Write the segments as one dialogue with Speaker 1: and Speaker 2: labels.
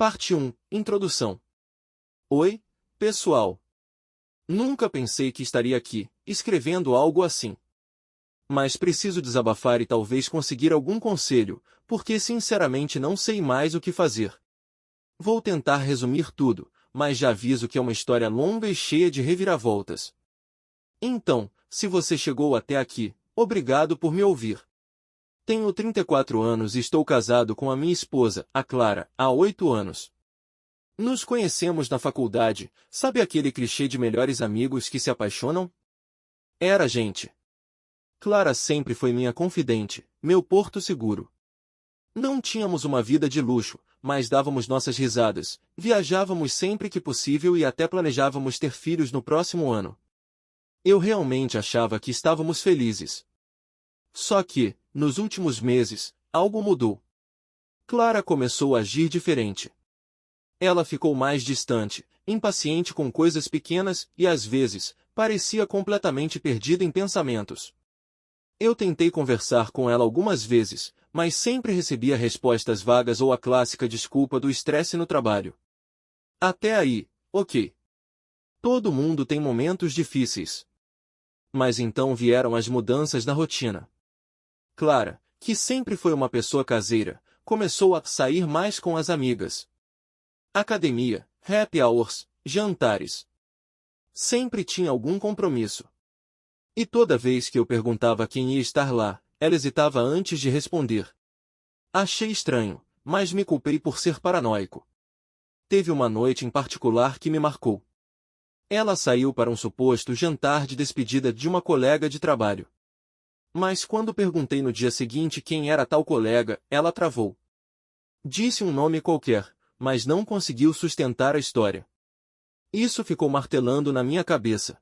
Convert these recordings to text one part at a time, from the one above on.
Speaker 1: Parte 1. Introdução. Oi, pessoal. Nunca pensei que estaria aqui, escrevendo algo assim. Mas preciso desabafar e talvez conseguir algum conselho, porque sinceramente não sei mais o que fazer. Vou tentar resumir tudo, mas já aviso que é uma história longa e cheia de reviravoltas. Então, se você chegou até aqui, obrigado por me ouvir. Tenho 34 anos e estou casado com a minha esposa, a Clara, há 8 anos. Nos conhecemos na faculdade, sabe aquele clichê de melhores amigos que se apaixonam? Era a gente. Clara sempre foi minha confidente, meu porto seguro. Não tínhamos uma vida de luxo, mas dávamos nossas risadas, viajávamos sempre que possível e até planejávamos ter filhos no próximo ano. Eu realmente achava que estávamos felizes. Só que, nos últimos meses, algo mudou. Clara começou a agir diferente. Ela ficou mais distante, impaciente com coisas pequenas e, às vezes, parecia completamente perdida em pensamentos. Eu tentei conversar com ela algumas vezes, mas sempre recebia respostas vagas ou a clássica desculpa do estresse no trabalho. Até aí, ok. Todo mundo tem momentos difíceis. Mas então vieram as mudanças na rotina. Clara, que sempre foi uma pessoa caseira, começou a sair mais com as amigas. Academia, happy hours, jantares. Sempre tinha algum compromisso. E toda vez que eu perguntava quem ia estar lá, ela hesitava antes de responder. Achei estranho, mas me culpei por ser paranoico. Teve uma noite em particular que me marcou. Ela saiu para um suposto jantar de despedida de uma colega de trabalho. Mas quando perguntei no dia seguinte quem era tal colega, ela travou. Disse um nome qualquer, mas não conseguiu sustentar a história. Isso ficou martelando na minha cabeça.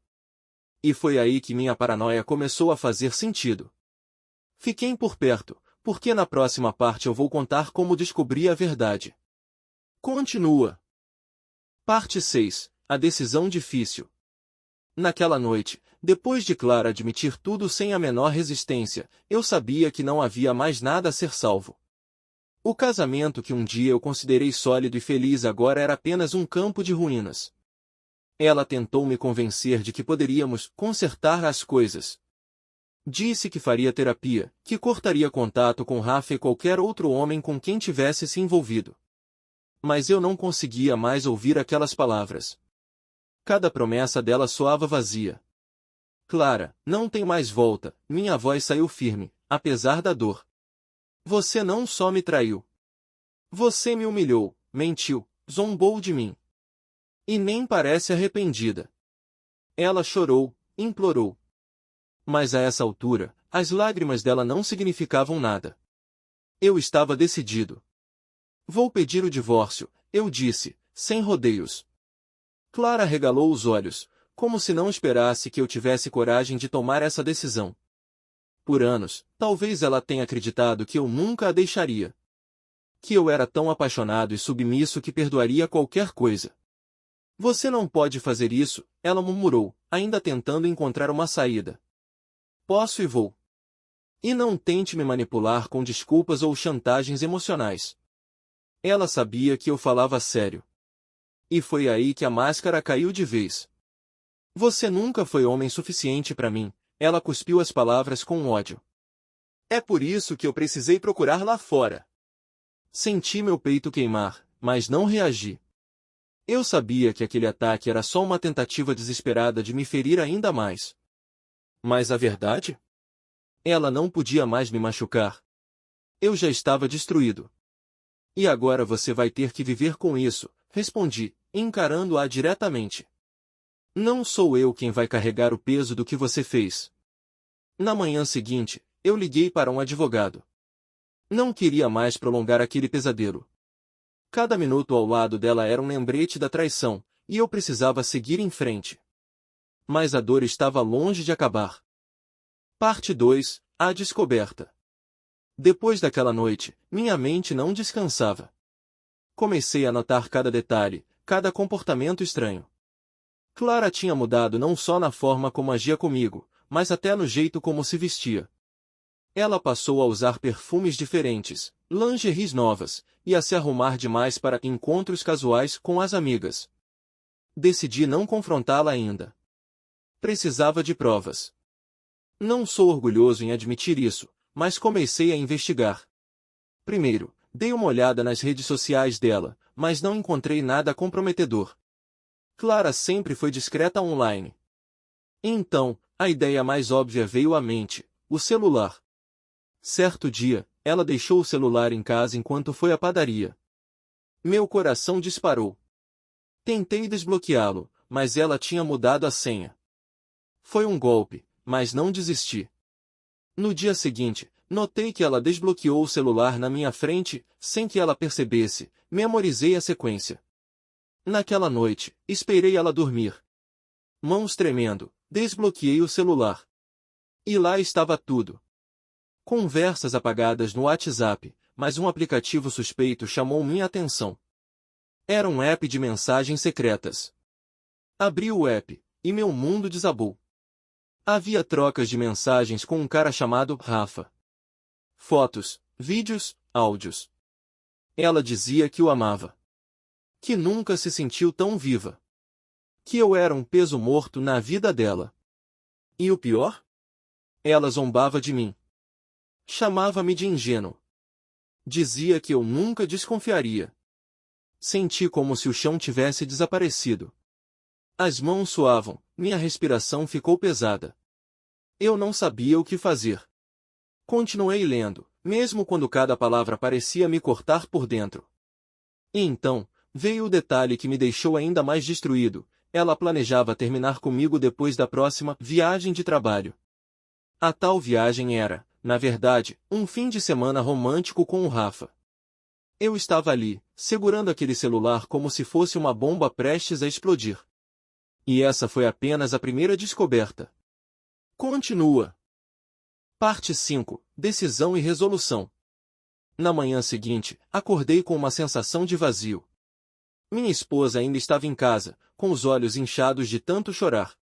Speaker 1: E foi aí que minha paranoia começou a fazer sentido. Fiquem por perto, porque na próxima parte eu vou contar como descobri a verdade. Continua. Parte 6. A decisão difícil. Naquela noite, depois de Clara admitir tudo sem a menor resistência, eu sabia que não havia mais nada a ser salvo. O casamento que um dia eu considerei sólido e feliz agora era apenas um campo de ruínas. Ela tentou me convencer de que poderíamos consertar as coisas. Disse que faria terapia, que cortaria contato com Rafa e qualquer outro homem com quem tivesse se envolvido. Mas eu não conseguia mais ouvir aquelas palavras. Cada promessa dela soava vazia. Clara, não tem mais volta, minha voz saiu firme, apesar da dor. Você não só me traiu. Você me humilhou, mentiu, zombou de mim. E nem parece arrependida. Ela chorou, implorou. Mas a essa altura, as lágrimas dela não significavam nada. Eu estava decidido. Vou pedir o divórcio, eu disse, sem rodeios. Clara regalou os olhos, como se não esperasse que eu tivesse coragem de tomar essa decisão. Por anos, talvez ela tenha acreditado que eu nunca a deixaria. Que eu era tão apaixonado e submisso que perdoaria qualquer coisa. Você não pode fazer isso, ela murmurou, ainda tentando encontrar uma saída. Posso e vou. E não tente me manipular com desculpas ou chantagens emocionais. Ela sabia que eu falava sério. E foi aí que a máscara caiu de vez. Você nunca foi homem suficiente para mim, ela cuspiu as palavras com ódio. É por isso que eu precisei procurar lá fora. Senti meu peito queimar, mas não reagi. Eu sabia que aquele ataque era só uma tentativa desesperada de me ferir ainda mais. Mas a verdade? Ela não podia mais me machucar. Eu já estava destruído. E agora você vai ter que viver com isso, respondi, encarando-a diretamente. Não sou eu quem vai carregar o peso do que você fez. Na manhã seguinte, eu liguei para um advogado. Não queria mais prolongar aquele pesadelo. Cada minuto ao lado dela era um lembrete da traição, e eu precisava seguir em frente. Mas a dor estava longe de acabar. Parte 2. A descoberta. Depois daquela noite, minha mente não descansava. Comecei a notar cada detalhe, cada comportamento estranho. Clara tinha mudado não só na forma como agia comigo, mas até no jeito como se vestia. Ela passou a usar perfumes diferentes, lingeries novas, e a se arrumar demais para encontros casuais com as amigas. Decidi não confrontá-la ainda. Precisava de provas. Não sou orgulhoso em admitir isso, mas comecei a investigar. Primeiro, dei uma olhada nas redes sociais dela, mas não encontrei nada comprometedor. Clara sempre foi discreta online. Então, a ideia mais óbvia veio à mente: o celular. Certo dia, ela deixou o celular em casa enquanto foi à padaria. Meu coração disparou. Tentei desbloqueá-lo, mas ela tinha mudado a senha. Foi um golpe, mas não desisti. No dia seguinte, notei que ela desbloqueou o celular na minha frente, sem que ela percebesse. Memorizei a sequência. Naquela noite, esperei ela dormir. Mãos tremendo, desbloqueei o celular. E lá estava tudo. Conversas apagadas no WhatsApp, mas um aplicativo suspeito chamou minha atenção. Era um app de mensagens secretas. Abri o app, e meu mundo desabou. Havia trocas de mensagens com um cara chamado Rafa. Fotos, vídeos, áudios. Ela dizia que o amava. Que nunca se sentiu tão viva. Que eu era um peso morto na vida dela. E o pior? Ela zombava de mim. Chamava-me de ingênuo. Dizia que eu nunca desconfiaria. Senti como se o chão tivesse desaparecido. As mãos suavam, minha respiração ficou pesada. Eu não sabia o que fazer. Continuei lendo, mesmo quando cada palavra parecia me cortar por dentro. E então, veio o detalhe que me deixou ainda mais destruído: ela planejava terminar comigo depois da próxima viagem de trabalho. A tal viagem era, na verdade, um fim de semana romântico com o Rafa. Eu estava ali, segurando aquele celular como se fosse uma bomba prestes a explodir. E essa foi apenas a primeira descoberta. Continua. Parte 5. Decisão e resolução. Na manhã seguinte, acordei com uma sensação de vazio. Minha esposa ainda estava em casa, com os olhos inchados de tanto chorar.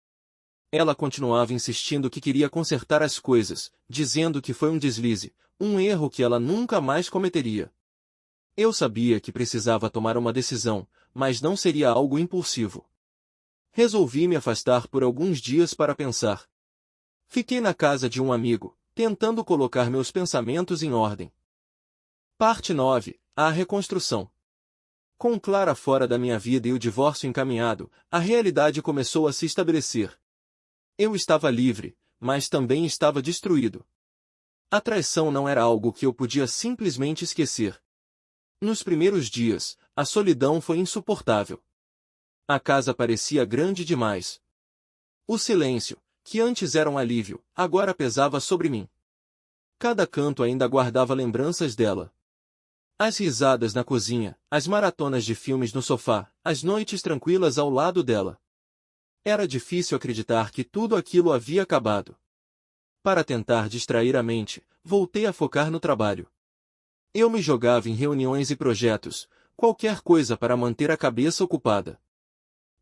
Speaker 1: Ela continuava insistindo que queria consertar as coisas, dizendo que foi um deslize, um erro que ela nunca mais cometeria. Eu sabia que precisava tomar uma decisão, mas não seria algo impulsivo. Resolvi me afastar por alguns dias para pensar. Fiquei na casa de um amigo, tentando colocar meus pensamentos em ordem. Parte 9. A reconstrução. Com Clara fora da minha vida e o divórcio encaminhado, a realidade começou a se estabelecer. Eu estava livre, mas também estava destruído. A traição não era algo que eu podia simplesmente esquecer. Nos primeiros dias, a solidão foi insuportável. A casa parecia grande demais. O silêncio, que antes era um alívio, agora pesava sobre mim. Cada canto ainda guardava lembranças dela. As risadas na cozinha, as maratonas de filmes no sofá, as noites tranquilas ao lado dela. Era difícil acreditar que tudo aquilo havia acabado. Para tentar distrair a mente, voltei a focar no trabalho. Eu me jogava em reuniões e projetos, qualquer coisa para manter a cabeça ocupada.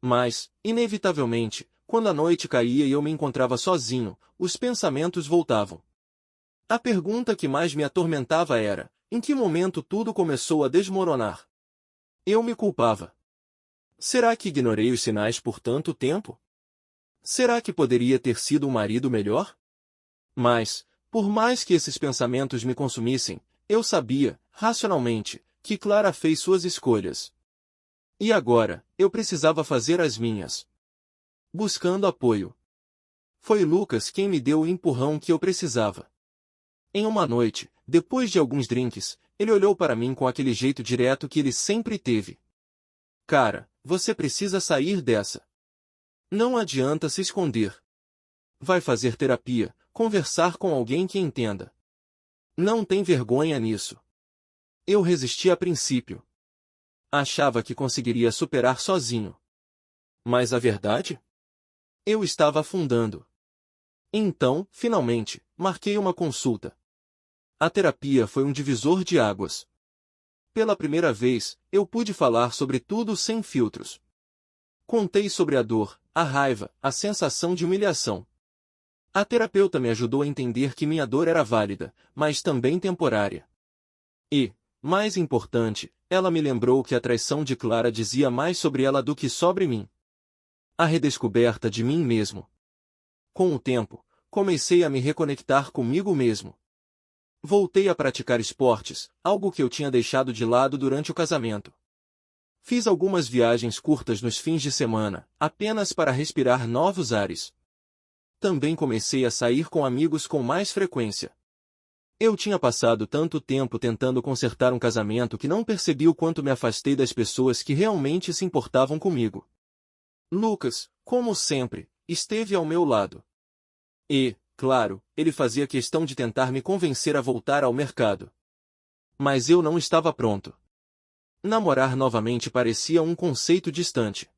Speaker 1: Mas, inevitavelmente, quando a noite caía e eu me encontrava sozinho, os pensamentos voltavam. A pergunta que mais me atormentava era: em que momento tudo começou a desmoronar? Eu me culpava. Será que ignorei os sinais por tanto tempo? Será que poderia ter sido um marido melhor? Mas, por mais que esses pensamentos me consumissem, eu sabia, racionalmente, que Clara fez suas escolhas. E agora, eu precisava fazer as minhas. Buscando apoio. Foi Lucas quem me deu o empurrão que eu precisava. Em uma noite, depois de alguns drinks, ele olhou para mim com aquele jeito direto que ele sempre teve. Cara, você precisa sair dessa. Não adianta se esconder. Vai fazer terapia, conversar com alguém que entenda. Não tem vergonha nisso. Eu resisti a princípio. Achava que conseguiria superar sozinho. Mas a verdade? Eu estava afundando. Então, finalmente, marquei uma consulta. A terapia foi um divisor de águas. Pela primeira vez, eu pude falar sobre tudo sem filtros. Contei sobre a dor, a raiva, a sensação de humilhação. A terapeuta me ajudou a entender que minha dor era válida, mas também temporária. E, mais importante, ela me lembrou que a traição de Clara dizia mais sobre ela do que sobre mim. A redescoberta de mim mesmo. Com o tempo, comecei a me reconectar comigo mesmo. Voltei a praticar esportes, algo que eu tinha deixado de lado durante o casamento. Fiz algumas viagens curtas nos fins de semana, apenas para respirar novos ares. Também comecei a sair com amigos com mais frequência. Eu tinha passado tanto tempo tentando consertar um casamento que não percebi o quanto me afastei das pessoas que realmente se importavam comigo. Lucas, como sempre, esteve ao meu lado. E, claro, ele fazia questão de tentar me convencer a voltar ao mercado. Mas eu não estava pronto. Namorar novamente parecia um conceito distante.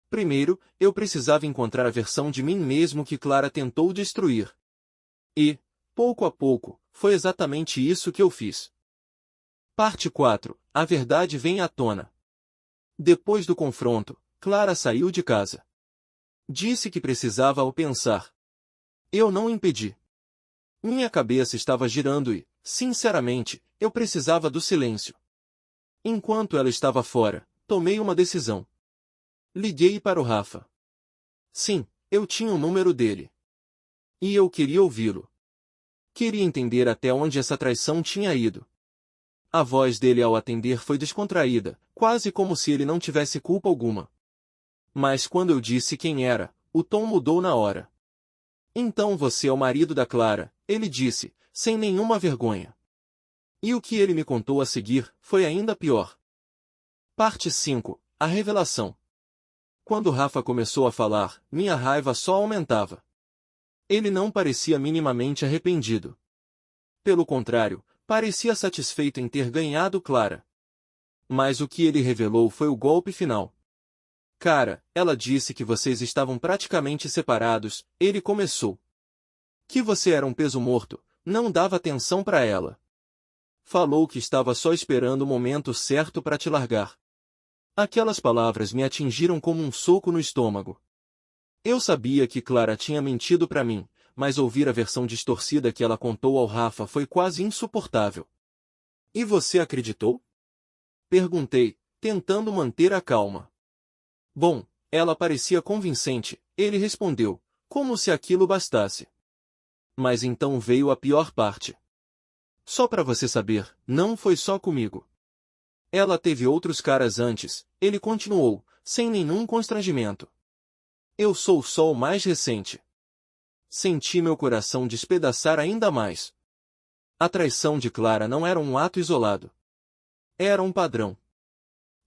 Speaker 1: Primeiro, eu precisava encontrar a versão de mim mesmo que Clara tentou destruir. E, pouco a pouco, foi exatamente isso que eu fiz. Parte 4. A verdade vem à tona. Depois do confronto, Clara saiu de casa. Disse que precisava o pensar. Eu não impedi. Minha cabeça estava girando e, sinceramente, eu precisava do silêncio. Enquanto ela estava fora, tomei uma decisão. Liguei para o Rafa. Sim, eu tinha o número dele. E eu queria ouvi-lo. Queria entender até onde essa traição tinha ido. A voz dele ao atender foi descontraída, quase como se ele não tivesse culpa alguma. Mas quando eu disse quem era, o tom mudou na hora. Então você é o marido da Clara, ele disse, sem nenhuma vergonha. E o que ele me contou a seguir foi ainda pior. Parte 5. A revelação. Quando Rafa começou a falar, minha raiva só aumentava. Ele não parecia minimamente arrependido. Pelo contrário, parecia satisfeito em ter ganhado Clara. Mas o que ele revelou foi o golpe final. Cara, ela disse que vocês estavam praticamente separados, ele começou. Que você era um peso morto, não dava atenção para ela. Falou que estava só esperando o momento certo para te largar. Aquelas palavras me atingiram como um soco no estômago. Eu sabia que Clara tinha mentido para mim, mas ouvir a versão distorcida que ela contou ao Rafa foi quase insuportável. E você acreditou? Perguntei, tentando manter a calma. Bom, ela parecia convincente, ele respondeu, como se aquilo bastasse. Mas então veio a pior parte. Só para você saber, não foi só comigo. Ela teve outros caras antes, ele continuou, sem nenhum constrangimento. Eu sou só o mais recente. Senti meu coração despedaçar ainda mais. A traição de Clara não era um ato isolado. Era um padrão.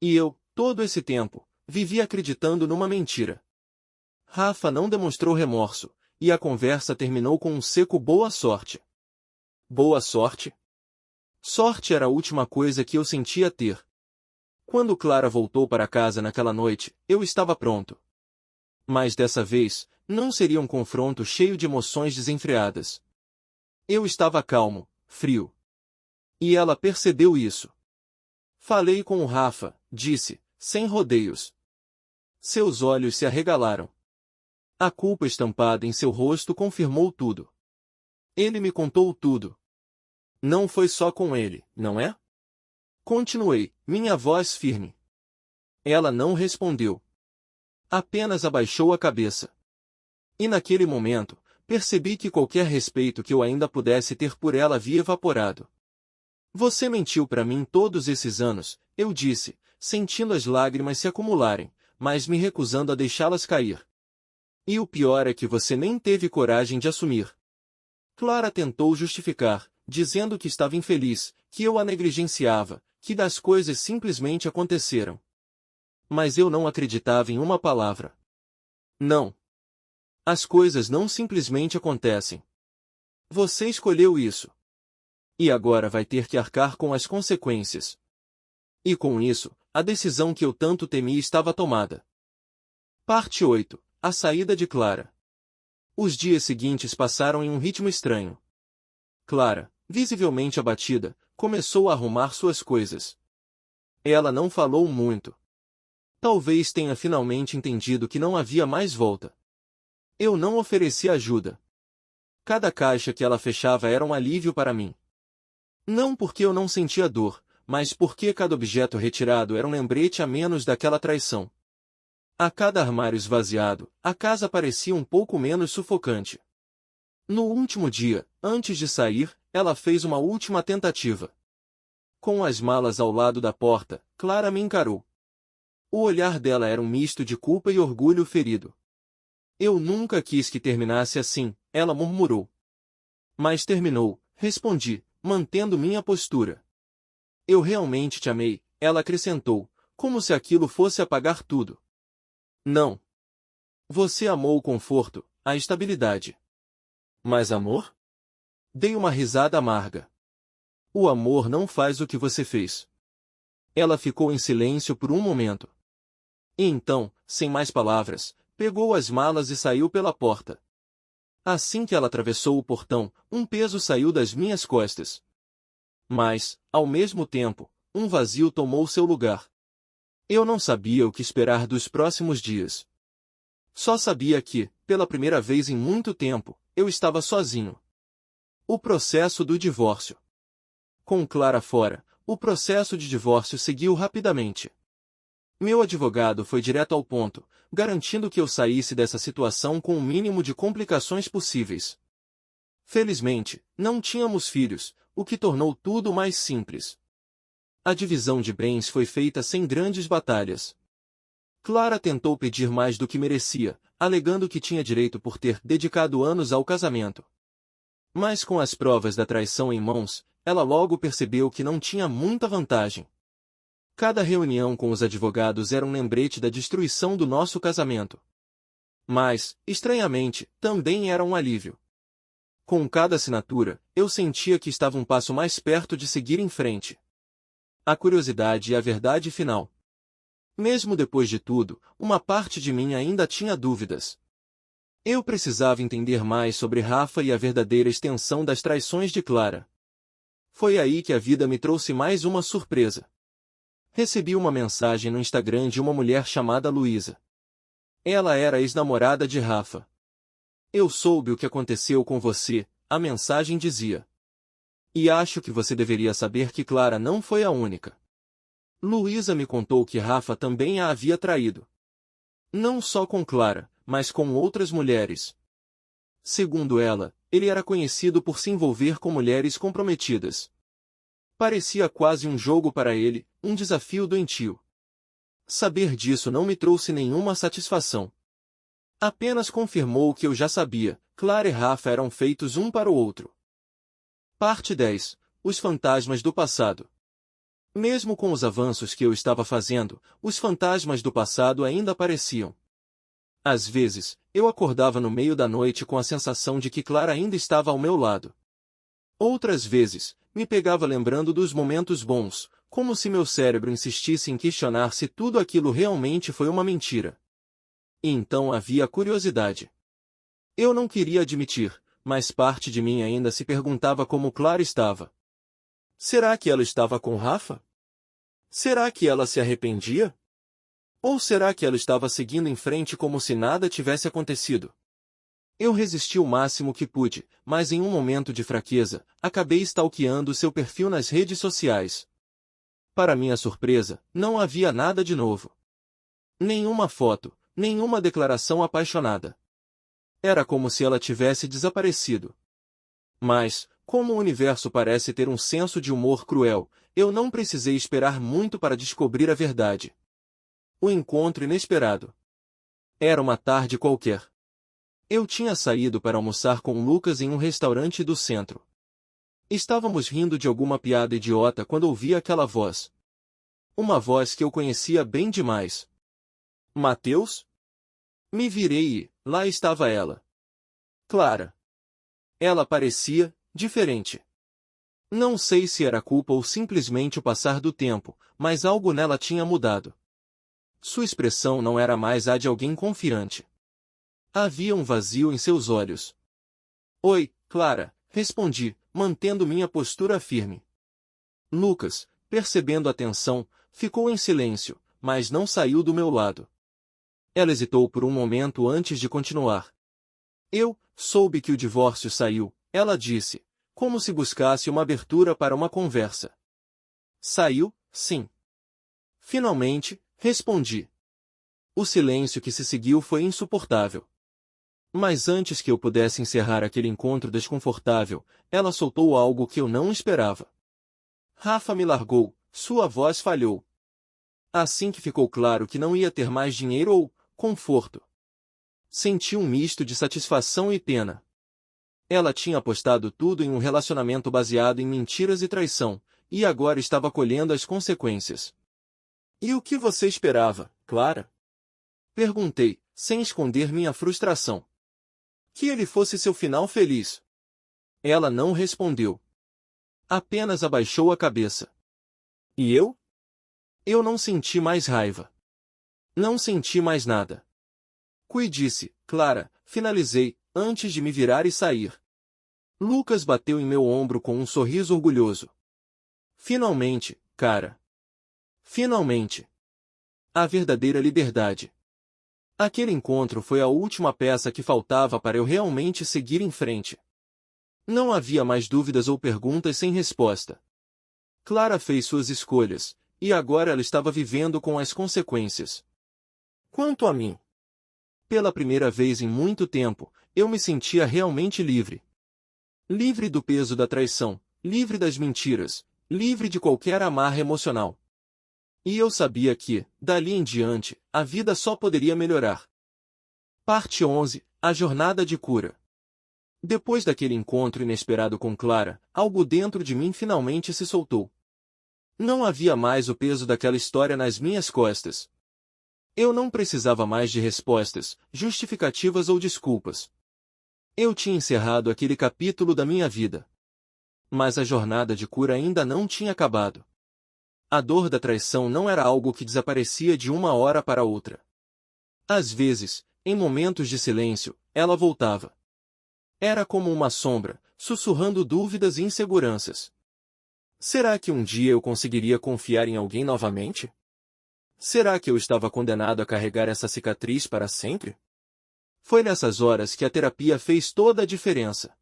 Speaker 1: E eu, todo esse tempo, vivi acreditando numa mentira. Rafa não demonstrou remorso, e a conversa terminou com um seco boa sorte. Boa sorte? Sorte era a última coisa que eu sentia ter. Quando Clara voltou para casa naquela noite, eu estava pronto. Mas dessa vez, não seria um confronto cheio de emoções desenfreadas. Eu estava calmo, frio. E ela percebeu isso. Falei com o Rafa, disse, sem rodeios. Seus olhos se arregalaram. A culpa estampada em seu rosto confirmou tudo. Ele me contou tudo. Não foi só com ele, não é? Continuei, minha voz firme. Ela não respondeu. Apenas abaixou a cabeça. E naquele momento, percebi que qualquer respeito que eu ainda pudesse ter por ela havia evaporado. Você mentiu para mim todos esses anos, eu disse, sentindo as lágrimas se acumularem, mas me recusando a deixá-las cair. E o pior é que você nem teve coragem de assumir. Clara tentou justificar, dizendo que estava infeliz, que eu a negligenciava, que as coisas simplesmente aconteceram. Mas eu não acreditava em uma palavra. Não. As coisas não simplesmente acontecem. Você escolheu isso. E agora vai ter que arcar com as consequências. E com isso, a decisão que eu tanto temi estava tomada. Parte 8. A saída de Clara. Os dias seguintes passaram em um ritmo estranho. Clara, visivelmente abatida, começou a arrumar suas coisas. Ela não falou muito. Talvez tenha finalmente entendido que não havia mais volta. Eu não ofereci ajuda. Cada caixa que ela fechava era um alívio para mim. Não porque eu não sentia dor, mas porque cada objeto retirado era um lembrete a menos daquela traição. A cada armário esvaziado, a casa parecia um pouco menos sufocante. No último dia, antes de sair, ela fez uma última tentativa. Com as malas ao lado da porta, Clara me encarou. O olhar dela era um misto de culpa e orgulho ferido. Eu nunca quis que terminasse assim, ela murmurou. Mas terminou, respondi, mantendo minha postura. Eu realmente te amei, ela acrescentou, como se aquilo fosse apagar tudo. Não. Você amou o conforto, a estabilidade. Mas amor? Dei uma risada amarga. O amor não faz o que você fez. Ela ficou em silêncio por um momento. E então, sem mais palavras, pegou as malas e saiu pela porta. Assim que ela atravessou o portão, um peso saiu das minhas costas. Mas, ao mesmo tempo, um vazio tomou seu lugar. Eu não sabia o que esperar dos próximos dias. Só sabia que, pela primeira vez em muito tempo, eu estava sozinho. O processo do divórcio. Com Clara fora, o processo de divórcio seguiu rapidamente. Meu advogado foi direto ao ponto, garantindo que eu saísse dessa situação com o mínimo de complicações possíveis. Felizmente, não tínhamos filhos, o que tornou tudo mais simples. A divisão de bens foi feita sem grandes batalhas. Clara tentou pedir mais do que merecia, alegando que tinha direito por ter dedicado anos ao casamento. Mas com as provas da traição em mãos, ela logo percebeu que não tinha muita vantagem. Cada reunião com os advogados era um lembrete da destruição do nosso casamento. Mas, estranhamente, também era um alívio. Com cada assinatura, eu sentia que estava um passo mais perto de seguir em frente. A curiosidade e a verdade final. Mesmo depois de tudo, uma parte de mim ainda tinha dúvidas. Eu precisava entender mais sobre Rafa e a verdadeira extensão das traições de Clara. Foi aí que a vida me trouxe mais uma surpresa. Recebi uma mensagem no Instagram de uma mulher chamada Luísa. Ela era ex-namorada de Rafa. Eu soube o que aconteceu com você, a mensagem dizia. E acho que você deveria saber que Clara não foi a única. Luísa me contou que Rafa também a havia traído. Não só com Clara, mas com outras mulheres. Segundo ela, ele era conhecido por se envolver com mulheres comprometidas. Parecia quase um jogo para ele, um desafio doentio. Saber disso não me trouxe nenhuma satisfação. Apenas confirmou o que eu já sabia, Clara e Rafa eram feitos um para o outro. Parte 10. Os fantasmas do passado. Mesmo com os avanços que eu estava fazendo, os fantasmas do passado ainda apareciam. Às vezes, eu acordava no meio da noite com a sensação de que Clara ainda estava ao meu lado. Outras vezes, me pegava lembrando dos momentos bons, como se meu cérebro insistisse em questionar se tudo aquilo realmente foi uma mentira. E então havia curiosidade. Eu não queria admitir, mas parte de mim ainda se perguntava como Clara estava. Será que ela estava com Rafa? Será que ela se arrependia? Ou será que ela estava seguindo em frente como se nada tivesse acontecido? Eu resisti o máximo que pude, mas em um momento de fraqueza, acabei stalkeando seu perfil nas redes sociais. Para minha surpresa, não havia nada de novo. Nenhuma foto, nenhuma declaração apaixonada. Era como se ela tivesse desaparecido. Mas, como o universo parece ter um senso de humor cruel, eu não precisei esperar muito para descobrir a verdade. O encontro inesperado. Era uma tarde qualquer. Eu tinha saído para almoçar com Lucas em um restaurante do centro. Estávamos rindo de alguma piada idiota quando ouvi aquela voz. Uma voz que eu conhecia bem demais. Mateus? Me virei e, lá estava ela. Clara. Ela parecia diferente. Não sei se era culpa ou simplesmente o passar do tempo, mas algo nela tinha mudado. Sua expressão não era mais a de alguém confiante. Havia um vazio em seus olhos. Oi, Clara, respondi, mantendo minha postura firme. Lucas, percebendo a tensão, ficou em silêncio, mas não saiu do meu lado. Ela hesitou por um momento antes de continuar. Eu soube que o divórcio saiu, ela disse, como se buscasse uma abertura para uma conversa. Saiu, sim. Finalmente, respondi. O silêncio que se seguiu foi insuportável. Mas antes que eu pudesse encerrar aquele encontro desconfortável, ela soltou algo que eu não esperava. Rafa me largou, sua voz falhou. Assim que ficou claro que não ia ter mais dinheiro ou conforto. Senti um misto de satisfação e pena. Ela tinha apostado tudo em um relacionamento baseado em mentiras e traição, e agora estava colhendo as consequências. E o que você esperava, Clara? Perguntei, sem esconder minha frustração. Que ele fosse seu final feliz. Ela não respondeu. Apenas abaixou a cabeça. E eu? Eu não senti mais raiva. Não senti mais nada. Cuide-se, Clara, finalizei, antes de me virar e sair. Lucas bateu em meu ombro com um sorriso orgulhoso. Finalmente, cara. Finalmente. A verdadeira liberdade. Aquele encontro foi a última peça que faltava para eu realmente seguir em frente. Não havia mais dúvidas ou perguntas sem resposta. Clara fez suas escolhas, e agora ela estava vivendo com as consequências. Quanto a mim, pela primeira vez em muito tempo, eu me sentia realmente livre. Livre do peso da traição, livre das mentiras, livre de qualquer amarra emocional. E eu sabia que, dali em diante, a vida só poderia melhorar. Parte 11. A jornada de cura. Depois daquele encontro inesperado com Clara, algo dentro de mim finalmente se soltou. Não havia mais o peso daquela história nas minhas costas. Eu não precisava mais de respostas, justificativas ou desculpas. Eu tinha encerrado aquele capítulo da minha vida. Mas a jornada de cura ainda não tinha acabado. A dor da traição não era algo que desaparecia de uma hora para outra. Às vezes, em momentos de silêncio, ela voltava. Era como uma sombra, sussurrando dúvidas e inseguranças. Será que um dia eu conseguiria confiar em alguém novamente? Será que eu estava condenado a carregar essa cicatriz para sempre? Foi nessas horas que a terapia fez toda a diferença.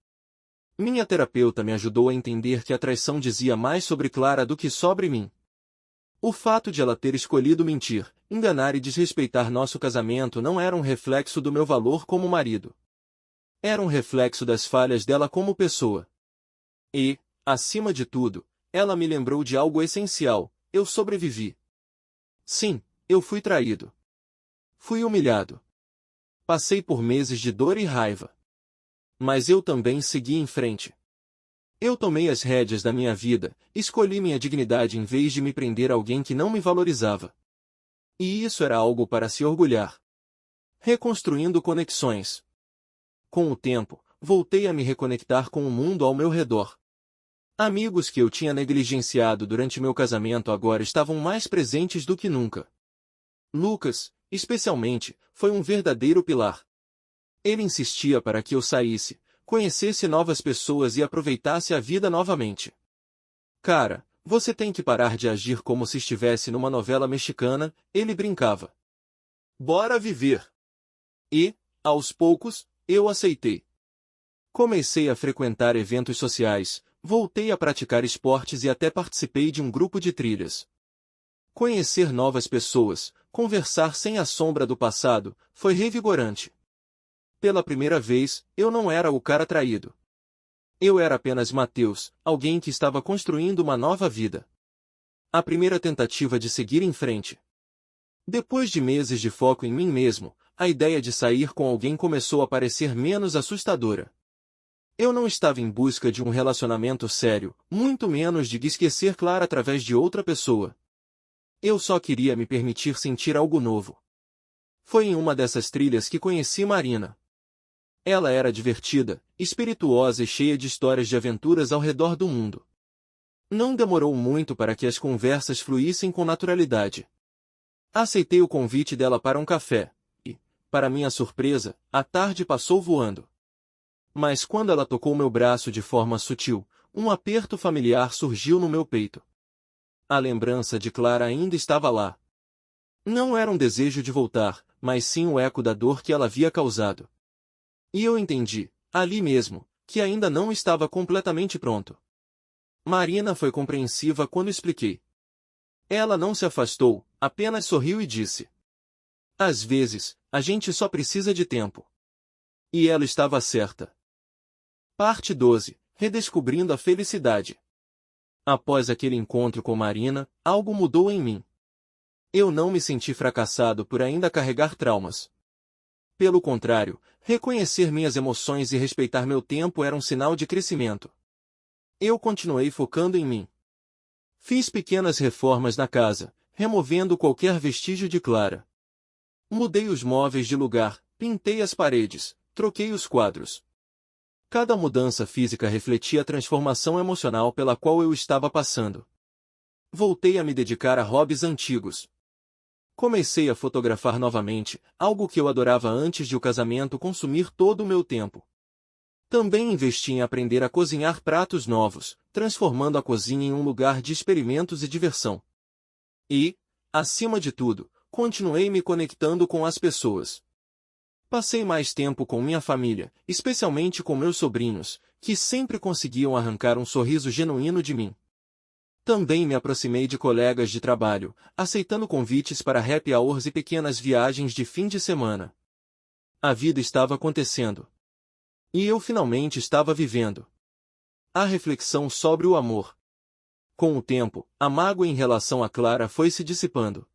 Speaker 1: Minha terapeuta me ajudou a entender que a traição dizia mais sobre Clara do que sobre mim. O fato de ela ter escolhido mentir, enganar e desrespeitar nosso casamento não era um reflexo do meu valor como marido. Era um reflexo das falhas dela como pessoa. E, acima de tudo, ela me lembrou de algo essencial: eu sobrevivi. Sim, eu fui traído. Fui humilhado. Passei por meses de dor e raiva. Mas eu também segui em frente. Eu tomei as rédeas da minha vida, escolhi minha dignidade em vez de me prender a alguém que não me valorizava. E isso era algo para se orgulhar. Reconstruindo conexões. Com o tempo, voltei a me reconectar com o mundo ao meu redor. Amigos que eu tinha negligenciado durante meu casamento agora estavam mais presentes do que nunca. Lucas, especialmente, foi um verdadeiro pilar. Ele insistia para que eu saísse, conhecesse novas pessoas e aproveitasse a vida novamente. Cara, você tem que parar de agir como se estivesse numa novela mexicana, ele brincava. Bora viver! E, aos poucos, eu aceitei. Comecei a frequentar eventos sociais, voltei a praticar esportes e até participei de um grupo de trilhas. Conhecer novas pessoas, conversar sem a sombra do passado, foi revigorante. Pela primeira vez, eu não era o cara traído. Eu era apenas Mateus, alguém que estava construindo uma nova vida. A primeira tentativa de seguir em frente. Depois de meses de foco em mim mesmo, a ideia de sair com alguém começou a parecer menos assustadora. Eu não estava em busca de um relacionamento sério, muito menos de esquecer Clara através de outra pessoa. Eu só queria me permitir sentir algo novo. Foi em uma dessas trilhas que conheci Marina. Ela era divertida, espirituosa e cheia de histórias de aventuras ao redor do mundo. Não demorou muito para que as conversas fluíssem com naturalidade. Aceitei o convite dela para um café, e, para minha surpresa, a tarde passou voando. Mas quando ela tocou meu braço de forma sutil, um aperto familiar surgiu no meu peito. A lembrança de Clara ainda estava lá. Não era um desejo de voltar, mas sim o eco da dor que ela havia causado. E eu entendi, ali mesmo, que ainda não estava completamente pronto. Marina foi compreensiva quando expliquei. Ela não se afastou, apenas sorriu e disse: às vezes, a gente só precisa de tempo. E ela estava certa. Parte 12. Redescobrindo a felicidade. Após aquele encontro com Marina, algo mudou em mim. Eu não me senti fracassado por ainda carregar traumas. Pelo contrário, reconhecer minhas emoções e respeitar meu tempo era um sinal de crescimento. Eu continuei focando em mim. Fiz pequenas reformas na casa, removendo qualquer vestígio de Clara. Mudei os móveis de lugar, pintei as paredes, troquei os quadros. Cada mudança física refletia a transformação emocional pela qual eu estava passando. Voltei a me dedicar a hobbies antigos. Comecei a fotografar novamente, algo que eu adorava antes de o casamento consumir todo o meu tempo. Também investi em aprender a cozinhar pratos novos, transformando a cozinha em um lugar de experimentos e diversão. E, acima de tudo, continuei me conectando com as pessoas. Passei mais tempo com minha família, especialmente com meus sobrinhos, que sempre conseguiam arrancar um sorriso genuíno de mim. Também me aproximei de colegas de trabalho, aceitando convites para happy hours e pequenas viagens de fim de semana. A vida estava acontecendo. E eu finalmente estava vivendo. A reflexão sobre o amor. Com o tempo, a mágoa em relação a Clara foi se dissipando.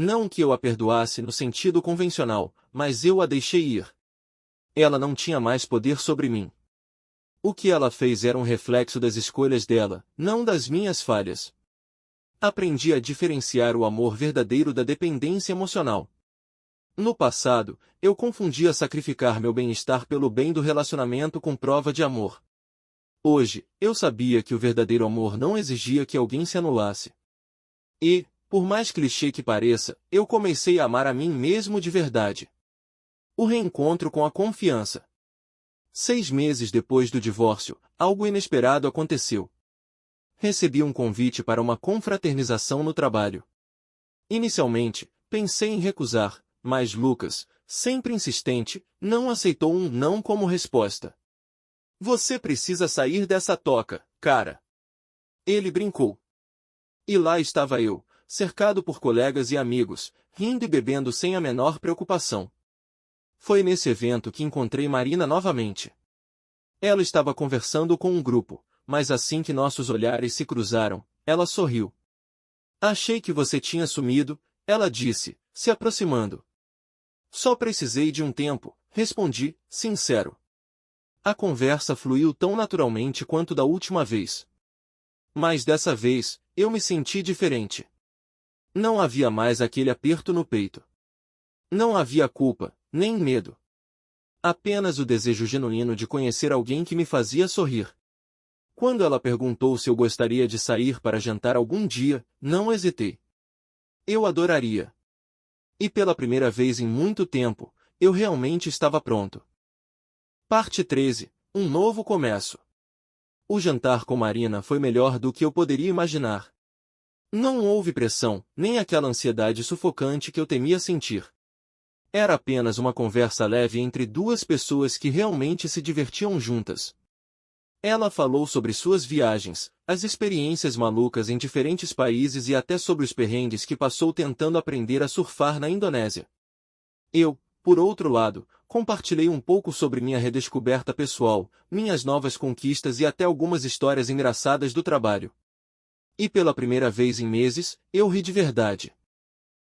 Speaker 1: Não que eu a perdoasse no sentido convencional, mas eu a deixei ir. Ela não tinha mais poder sobre mim. O que ela fez era um reflexo das escolhas dela, não das minhas falhas. Aprendi a diferenciar o amor verdadeiro da dependência emocional. No passado, eu confundia sacrificar meu bem-estar pelo bem do relacionamento com prova de amor. Hoje, eu sabia que o verdadeiro amor não exigia que alguém se anulasse. E, por mais clichê que pareça, eu comecei a amar a mim mesmo de verdade. O reencontro com a confiança. 6 meses depois do divórcio, algo inesperado aconteceu. Recebi um convite para uma confraternização no trabalho. Inicialmente, pensei em recusar, mas Lucas, sempre insistente, não aceitou um não como resposta. Você precisa sair dessa toca, cara. Ele brincou. E lá estava eu, cercado por colegas e amigos, rindo e bebendo sem a menor preocupação. Foi nesse evento que encontrei Marina novamente. Ela estava conversando com um grupo, mas assim que nossos olhares se cruzaram, ela sorriu. Achei que você tinha sumido, ela disse, se aproximando. Só precisei de um tempo, respondi, sincero. A conversa fluiu tão naturalmente quanto da última vez. Mas dessa vez, eu me senti diferente. Não havia mais aquele aperto no peito. Não havia culpa, nem medo. Apenas o desejo genuíno de conhecer alguém que me fazia sorrir. Quando ela perguntou se eu gostaria de sair para jantar algum dia, não hesitei. Eu adoraria. E pela primeira vez em muito tempo, eu realmente estava pronto. Parte 13. Um novo começo. O jantar com Marina foi melhor do que eu poderia imaginar. Não houve pressão, nem aquela ansiedade sufocante que eu temia sentir. Era apenas uma conversa leve entre duas pessoas que realmente se divertiam juntas. Ela falou sobre suas viagens, as experiências malucas em diferentes países e até sobre os perrengues que passou tentando aprender a surfar na Indonésia. Eu, por outro lado, compartilhei um pouco sobre minha redescoberta pessoal, minhas novas conquistas e até algumas histórias engraçadas do trabalho. E pela primeira vez em meses, eu ri de verdade.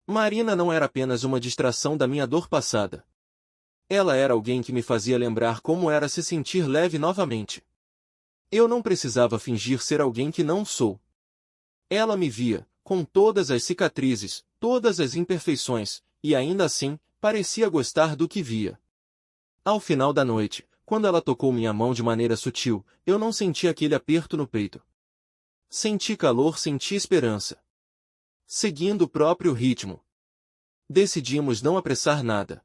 Speaker 1: Marina não era apenas uma distração da minha dor passada. Ela era alguém que me fazia lembrar como era se sentir leve novamente. Eu não precisava fingir ser alguém que não sou. Ela me via, com todas as cicatrizes, todas as imperfeições, e ainda assim, parecia gostar do que via. Ao final da noite, quando ela tocou minha mão de maneira sutil, eu não senti aquele aperto no peito. Senti calor, senti esperança. Seguindo o próprio ritmo. Decidimos não apressar nada.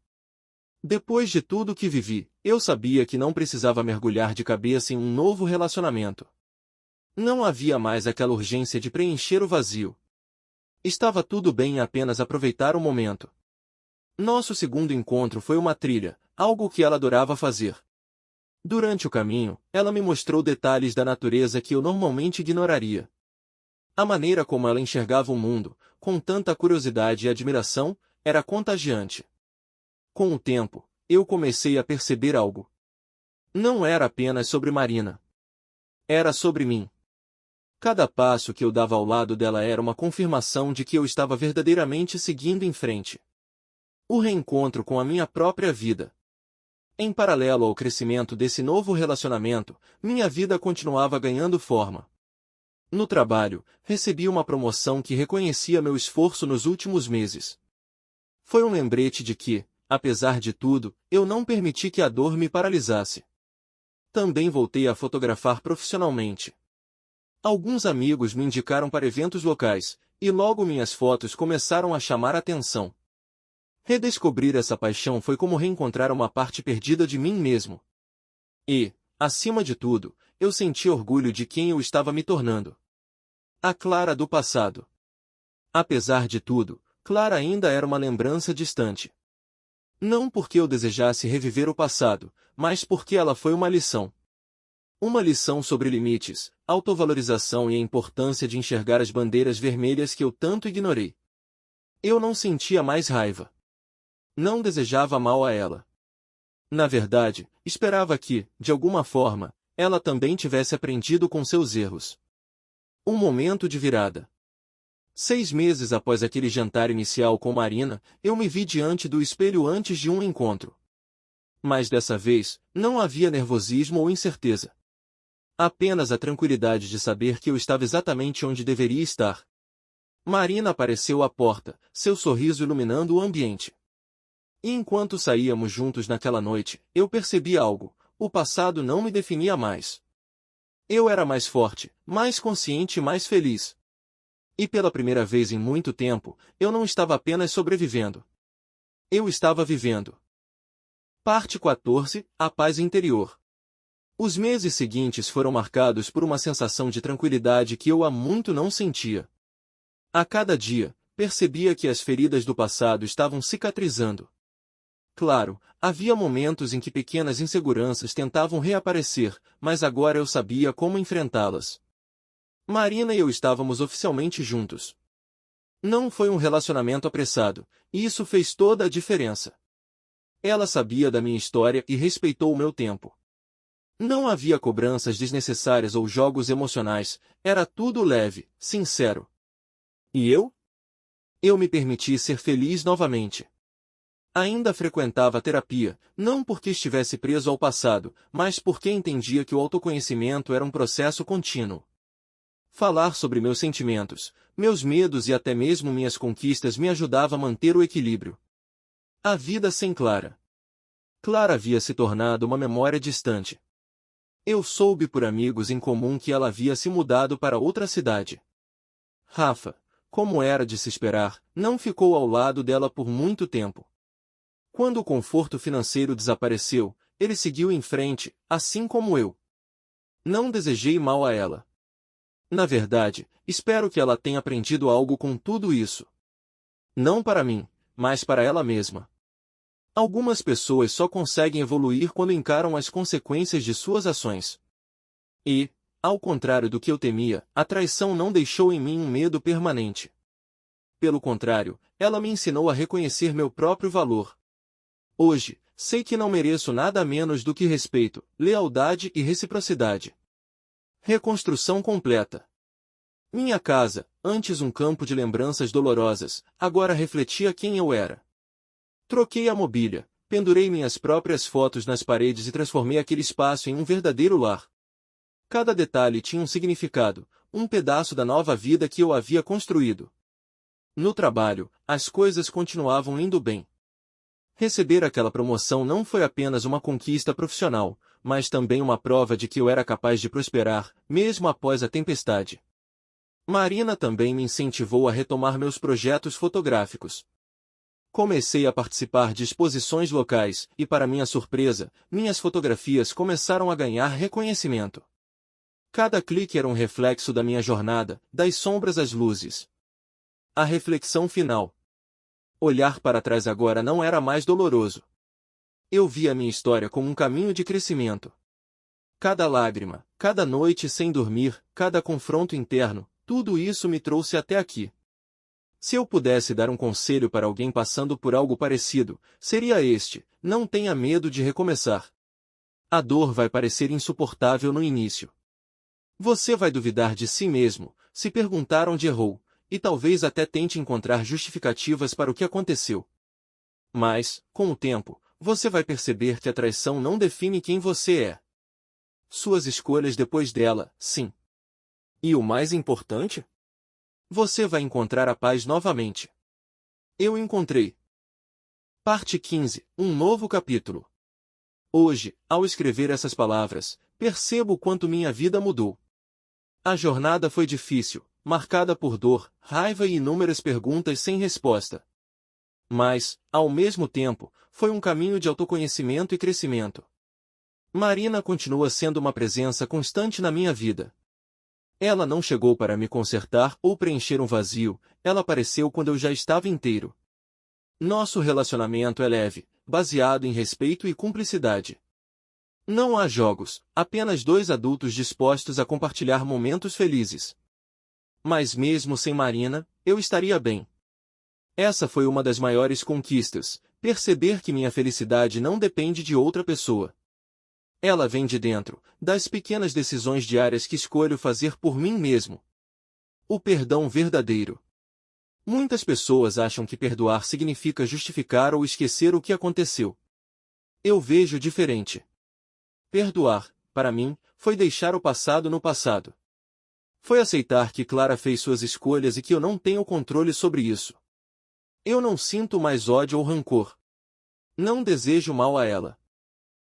Speaker 1: Depois de tudo que vivi, eu sabia que não precisava mergulhar de cabeça em um novo relacionamento. Não havia mais aquela urgência de preencher o vazio. Estava tudo bem em apenas aproveitar o momento. Nosso segundo encontro foi uma trilha, algo que ela adorava fazer. Durante o caminho, ela me mostrou detalhes da natureza que eu normalmente ignoraria. A maneira como ela enxergava o mundo, com tanta curiosidade e admiração, era contagiante. Com o tempo, eu comecei a perceber algo. Não era apenas sobre Marina. Era sobre mim. Cada passo que eu dava ao lado dela era uma confirmação de que eu estava verdadeiramente seguindo em frente. O reencontro com a minha própria vida. Em paralelo ao crescimento desse novo relacionamento, minha vida continuava ganhando forma. No trabalho, recebi uma promoção que reconhecia meu esforço nos últimos meses. Foi um lembrete de que, apesar de tudo, eu não permiti que a dor me paralisasse. Também voltei a fotografar profissionalmente. Alguns amigos me indicaram para eventos locais, e logo minhas fotos começaram a chamar a atenção. Redescobrir essa paixão foi como reencontrar uma parte perdida de mim mesmo. E, acima de tudo, eu senti orgulho de quem eu estava me tornando. A Clara do passado. Apesar de tudo, Clara ainda era uma lembrança distante. Não porque eu desejasse reviver o passado, mas porque ela foi uma lição. Uma lição sobre limites, autovalorização e a importância de enxergar as bandeiras vermelhas que eu tanto ignorei. Eu não sentia mais raiva. Não desejava mal a ela. Na verdade, esperava que, de alguma forma, ela também tivesse aprendido com seus erros. Um momento de virada. 6 meses após aquele jantar inicial com Marina, eu me vi diante do espelho antes de um encontro. Mas dessa vez, não havia nervosismo ou incerteza. Apenas a tranquilidade de saber que eu estava exatamente onde deveria estar. Marina apareceu à porta, seu sorriso iluminando o ambiente. E enquanto saíamos juntos naquela noite, eu percebi algo: o passado não me definia mais. Eu era mais forte, mais consciente e mais feliz. E pela primeira vez em muito tempo, eu não estava apenas sobrevivendo. Eu estava vivendo. Parte 14. A paz interior. Os meses seguintes foram marcados por uma sensação de tranquilidade que eu há muito não sentia. A cada dia, percebia que as feridas do passado estavam cicatrizando. Claro, havia momentos em que pequenas inseguranças tentavam reaparecer, mas agora eu sabia como enfrentá-las. Marina e eu estávamos oficialmente juntos. Não foi um relacionamento apressado, e isso fez toda a diferença. Ela sabia da minha história e respeitou o meu tempo. Não havia cobranças desnecessárias ou jogos emocionais, era tudo leve, sincero. E eu? Eu me permiti ser feliz novamente. Ainda frequentava terapia, não porque estivesse preso ao passado, mas porque entendia que o autoconhecimento era um processo contínuo. Falar sobre meus sentimentos, meus medos e até mesmo minhas conquistas me ajudava a manter o equilíbrio. A vida sem Clara. Clara havia se tornado uma memória distante. Eu soube por amigos em comum que ela havia se mudado para outra cidade. Rafa, como era de se esperar, não ficou ao lado dela por muito tempo. Quando o conforto financeiro desapareceu, ele seguiu em frente, assim como eu. Não desejei mal a ela. Na verdade, espero que ela tenha aprendido algo com tudo isso. Não para mim, mas para ela mesma. Algumas pessoas só conseguem evoluir quando encaram as consequências de suas ações. E, ao contrário do que eu temia, a traição não deixou em mim um medo permanente. Pelo contrário, ela me ensinou a reconhecer meu próprio valor. Hoje, sei que não mereço nada menos do que respeito, lealdade e reciprocidade. Reconstrução completa. Minha casa, antes um campo de lembranças dolorosas, agora refletia quem eu era. Troquei a mobília, pendurei minhas próprias fotos nas paredes e transformei aquele espaço em um verdadeiro lar. Cada detalhe tinha um significado, um pedaço da nova vida que eu havia construído. No trabalho, as coisas continuavam indo bem. Receber aquela promoção não foi apenas uma conquista profissional, mas também uma prova de que eu era capaz de prosperar, mesmo após a tempestade. Marina também me incentivou a retomar meus projetos fotográficos. Comecei a participar de exposições locais, e para minha surpresa, minhas fotografias começaram a ganhar reconhecimento. Cada clique era um reflexo da minha jornada, das sombras às luzes. A reflexão final. Olhar para trás agora não era mais doloroso. Eu vi a minha história como um caminho de crescimento. Cada lágrima, cada noite sem dormir, cada confronto interno, tudo isso me trouxe até aqui. Se eu pudesse dar um conselho para alguém passando por algo parecido, seria este: não tenha medo de recomeçar. A dor vai parecer insuportável no início. Você vai duvidar de si mesmo, se perguntar onde errou, e talvez até tente encontrar justificativas para o que aconteceu. Mas, com o tempo, você vai perceber que a traição não define quem você é. Suas escolhas depois dela, sim. E o mais importante? Você vai encontrar a paz novamente. Eu encontrei. Parte 15. Um novo capítulo. Hoje, ao escrever essas palavras, percebo o quanto minha vida mudou. A jornada foi difícil, marcada por dor, raiva e inúmeras perguntas sem resposta. Mas, ao mesmo tempo, foi um caminho de autoconhecimento e crescimento. Marina continua sendo uma presença constante na minha vida. Ela não chegou para me consertar ou preencher um vazio, ela apareceu quando eu já estava inteiro. Nosso relacionamento é leve, baseado em respeito e cumplicidade. Não há jogos, apenas dois adultos dispostos a compartilhar momentos felizes. Mas mesmo sem Marina, eu estaria bem. Essa foi uma das maiores conquistas, perceber que minha felicidade não depende de outra pessoa. Ela vem de dentro, das pequenas decisões diárias que escolho fazer por mim mesmo. O perdão verdadeiro. Muitas pessoas acham que perdoar significa justificar ou esquecer o que aconteceu. Eu vejo diferente. Perdoar, para mim, foi deixar o passado no passado. Foi aceitar que Clara fez suas escolhas e que eu não tenho controle sobre isso. Eu não sinto mais ódio ou rancor. Não desejo mal a ela.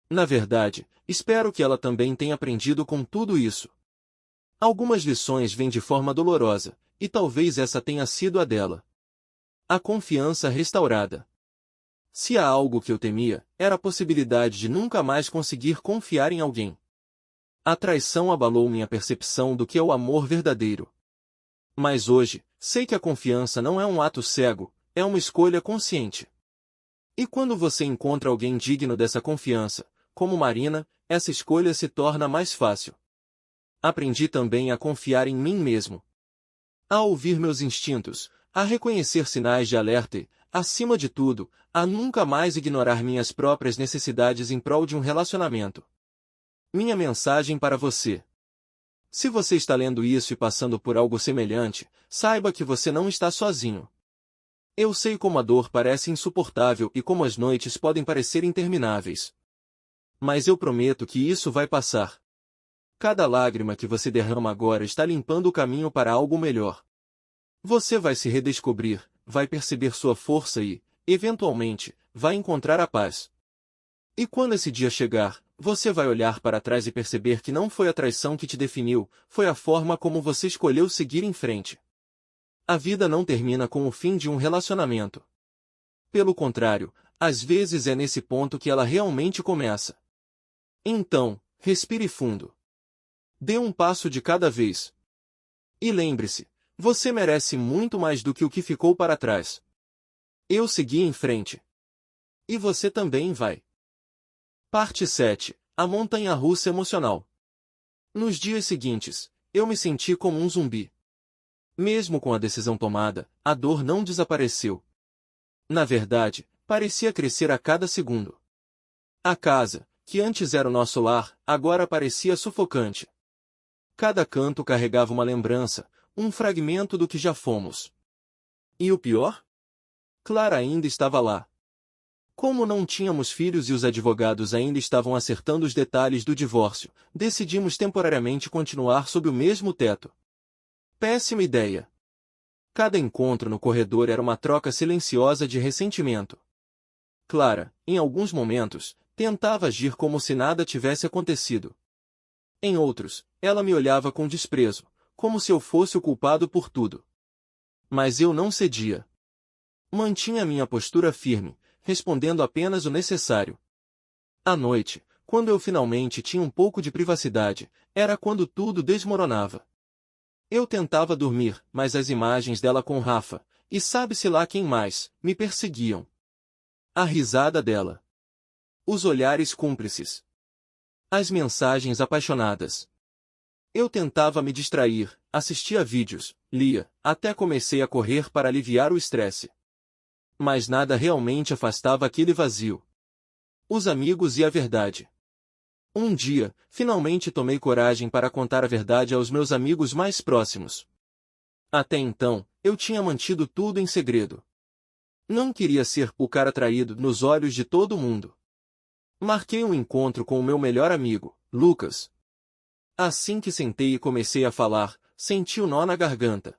Speaker 1: Na verdade, espero que ela também tenha aprendido com tudo isso. Algumas lições vêm de forma dolorosa, e talvez essa tenha sido a dela. A confiança restaurada. Se há algo que eu temia, era a possibilidade de nunca mais conseguir confiar em alguém. A traição abalou minha percepção do que é o amor verdadeiro. Mas hoje, sei que a confiança não é um ato cego, é uma escolha consciente. E quando você encontra alguém digno dessa confiança, como Marina, essa escolha se torna mais fácil. Aprendi também a confiar em mim mesmo. A ouvir meus instintos, a reconhecer sinais de alerta e, acima de tudo, a nunca mais ignorar minhas próprias necessidades em prol de um relacionamento. Minha mensagem para você. Se você está lendo isso e passando por algo semelhante, saiba que você não está sozinho. Eu sei como a dor parece insuportável e como as noites podem parecer intermináveis. Mas eu prometo que isso vai passar. Cada lágrima que você derrama agora está limpando o caminho para algo melhor. Você vai se redescobrir, vai perceber sua força e, eventualmente, vai encontrar a paz. E quando esse dia chegar, você vai olhar para trás e perceber que não foi a traição que te definiu, foi a forma como você escolheu seguir em frente. A vida não termina com o fim de um relacionamento. Pelo contrário, às vezes é nesse ponto que ela realmente começa. Então, respire fundo. Dê um passo de cada vez. E lembre-se, você merece muito mais do que o que ficou para trás. Eu segui em frente. E você também vai. Parte 7. A montanha-russa emocional. Nos dias seguintes, eu me senti como um zumbi. Mesmo com a decisão tomada, a dor não desapareceu. Na verdade, parecia crescer a cada segundo. A casa, que antes era o nosso lar, agora parecia sufocante. Cada canto carregava uma lembrança, um fragmento do que já fomos. E o pior? Clara ainda estava lá. Como não tínhamos filhos e os advogados ainda estavam acertando os detalhes do divórcio, decidimos temporariamente continuar sob o mesmo teto. Péssima ideia. Cada encontro no corredor era uma troca silenciosa de ressentimento. Clara, em alguns momentos, tentava agir como se nada tivesse acontecido. Em outros, ela me olhava com desprezo, como se eu fosse o culpado por tudo. Mas eu não cedia. Mantinha minha postura firme, respondendo apenas o necessário. À noite, quando eu finalmente tinha um pouco de privacidade, era quando tudo desmoronava. Eu tentava dormir, mas as imagens dela com Rafa, e sabe-se lá quem mais, me perseguiam. A risada dela. Os olhares cúmplices. As mensagens apaixonadas. Eu tentava me distrair, assistia vídeos, lia, até comecei a correr para aliviar o estresse. Mas nada realmente afastava aquele vazio. Os amigos e a verdade. Um dia, finalmente tomei coragem para contar a verdade aos meus amigos mais próximos. Até então, eu tinha mantido tudo em segredo. Não queria ser o cara traído nos olhos de todo mundo. Marquei um encontro com o meu melhor amigo, Lucas. Assim que sentei e comecei a falar, senti o nó na garganta.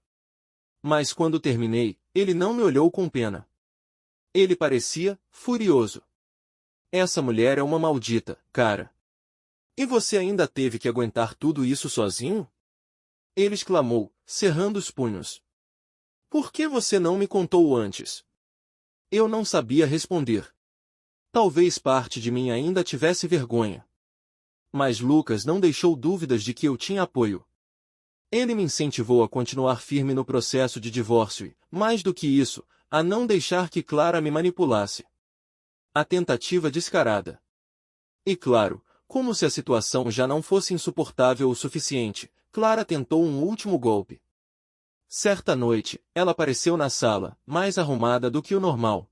Speaker 1: Mas quando terminei, ele não me olhou com pena. Ele parecia furioso. Essa mulher é uma maldita, cara. E você ainda teve que aguentar tudo isso sozinho? Ele exclamou, cerrando os punhos. Por que você não me contou antes? Eu não sabia responder. Talvez parte de mim ainda tivesse vergonha. Mas Lucas não deixou dúvidas de que eu tinha apoio. Ele me incentivou a continuar firme no processo de divórcio e, mais do que isso, a não deixar que Clara me manipulasse. A tentativa descarada. E claro, como se a situação já não fosse insuportável o suficiente, Clara tentou um último golpe. Certa noite, ela apareceu na sala, mais arrumada do que o normal.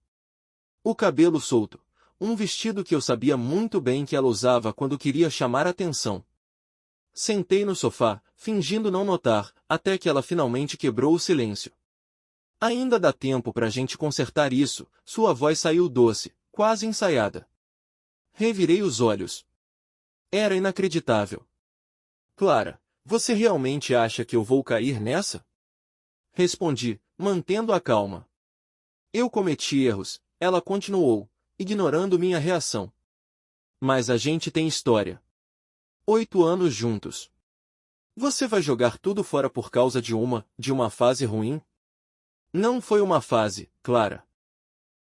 Speaker 1: O cabelo solto, um vestido que eu sabia muito bem que ela usava quando queria chamar atenção. Sentei no sofá, fingindo não notar, até que ela finalmente quebrou o silêncio. Ainda dá tempo pra gente consertar isso, sua voz saiu doce, quase ensaiada. Revirei os olhos. Era inacreditável. Clara, você realmente acha que eu vou cair nessa? Respondi, mantendo a calma. Eu cometi erros, ela continuou, ignorando minha reação. Mas a gente tem história. 8 anos juntos. Você vai jogar tudo fora por causa de uma fase ruim? Não foi uma fase, Clara.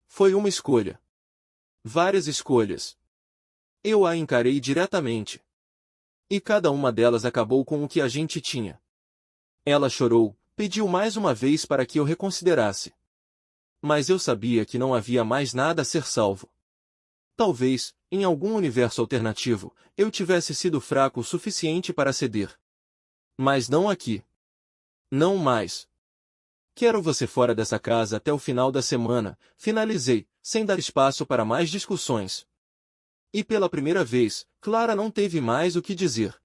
Speaker 1: Foi uma escolha. Várias escolhas. Eu a encarei diretamente. E cada uma delas acabou com o que a gente tinha. Ela chorou, pediu mais uma vez para que eu reconsiderasse. Mas eu sabia que não havia mais nada a ser salvo. Talvez, em algum universo alternativo, eu tivesse sido fraco o suficiente para ceder. Mas não aqui. Não mais. Quero você fora dessa casa até o final da semana, finalizei, sem dar espaço para mais discussões. E pela primeira vez, Clara não teve mais o que dizer.